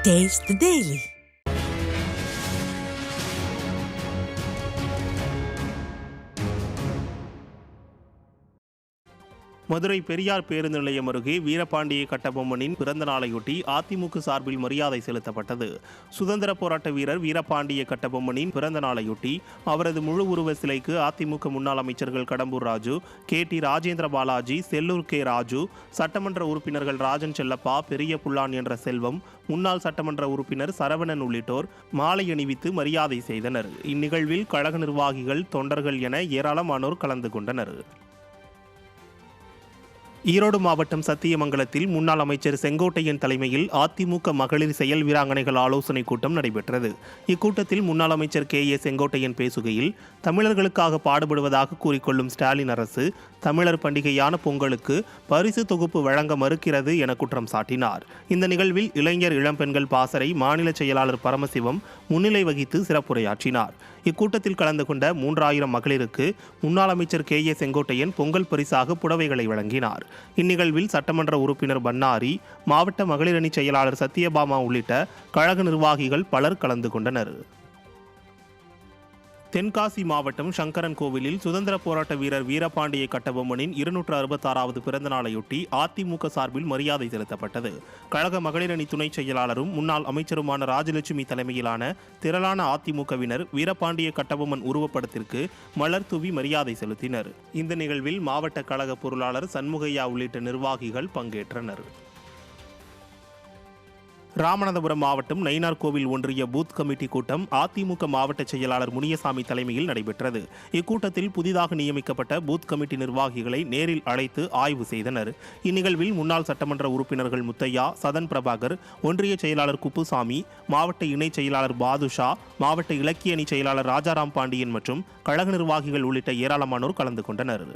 Taste the Daily. Madurai Periyar பேருந்து நிலையம் அருகே வீரபாண்டிய கட்டபொம்மனின் பிறந்த நாளையொட்டி அதிமுக சார்பில் மரியாதை செலுத்தப்பட்டது. சுதந்திர போராட்ட வீரர் வீரபாண்டிய கட்டபொம்மனின் பிறந்த நாளையொட்டி அவரது முழு உருவ சிலைக்கு அதிமுக முன்னாள் அமைச்சர்கள் கடம்பூர் ராஜு, KT ராஜேந்திர பாலாஜி, செல்லூர் K ராஜு, சட்டமன்ற உறுப்பினர்கள் ராஜன் செல்லப்பா, பெரிய புல்லான் என்ற செல்வம், முன்னாள் சட்டமன்ற உறுப்பினர் சரவணன் உள்ளிட்டோர் மாலை அணிவித்து மரியாதை செய்தனர். இந்நிகழ்வில் கழக நிர்வாகிகள், தொண்டர்கள் என ஏராளமானோர் கலந்து கொண்டனர். ஈரோடு மாவட்டம் சத்தியமங்கலத்தில் முன்னாள் அமைச்சர் செங்கோட்டையன் தலைமையில் அதிமுக மகளிர் செயல் வீராங்கனைகள் ஆலோசனைக் கூட்டம் நடைபெற்றது. இக்கூட்டத்தில் முன்னாள் அமைச்சர் KA செங்கோட்டையன் பேசுகையில், தமிழர்களுக்காக பாடுபடுவதாக கூறிக்கொள்ளும் ஸ்டாலின் அரசு தமிழர் பண்டிகையான பொங்கலுக்கு பரிசு தொகுப்பு வழங்க மறுக்கிறது என குற்றம் சாட்டினார். இந்த நிகழ்வில் இளைஞர் இளம்பெண்கள் பாசறை மாநில செயலாளர் பரமசிவம் முன்னிலை வகித்து சிறப்புரையாற்றினார். இக்கூட்டத்தில் கலந்து கொண்ட 3000 மகளிருக்கு முன்னாள் அமைச்சர் KA செங்கோட்டையன் பொங்கல் பரிசாக புடவைகளை வழங்கினார். இந்நிகழ்வில் சட்டமன்ற உறுப்பினர் பன்னாரி, மாவட்ட மகளிரணி செயலாளர் சத்யபாமா உள்ளிட்ட கழக நிர்வாகிகள் பலர் கலந்து கொண்டனர். தென்காசி மாவட்டம் சங்கரன் கோவிலில் சுதந்திர போராட்ட வீரர் வீரபாண்டிய கட்டபொம்மனின் 266வது பிறந்த நாளையொட்டி அதிமுக சார்பில் மரியாதை செலுத்தப்பட்டது. கழக மகளிரணி துணை செயலாளரும் முன்னாள் அமைச்சருமான ராஜலட்சுமி தலைமையிலான திரளான அதிமுகவினர் வீரபாண்டிய கட்டபொம்மன் உருவப்படத்திற்கு மலர் தூவி மரியாதை செலுத்தினர். இந்த நிகழ்வில் மாவட்ட கழக பொருளாளர் சண்முகையா உள்ளிட்ட நிர்வாகிகள் பங்கேற்றனர். ராமநாதபுரம் மாவட்டம் நயினார்கோவில் ஒன்றிய பூத் கமிட்டி கூட்டம் அதிமுக மாவட்ட செயலாளர் முனியசாமி தலைமையில் நடைபெற்றது. இக்கூட்டத்தில் புதிதாக நியமிக்கப்பட்ட பூத் கமிட்டி நிர்வாகிகளை நேரில் அழைத்து ஆய்வு செய்தனர். இந்நிகழ்வில் முன்னாள் சட்டமன்ற உறுப்பினர்கள் முத்தையா, சதன் பிரபாகர், ஒன்றிய செயலாளர் குப்புசாமி, மாவட்ட இணைச் செயலாளர் பாதுஷா, மாவட்ட இலக்கிய அணி செயலாளர் ராஜாராம் பாண்டியன் மற்றும் கழக நிர்வாகிகள் உள்ளிட்ட ஏராளமானோர் கலந்து கொண்டனர்.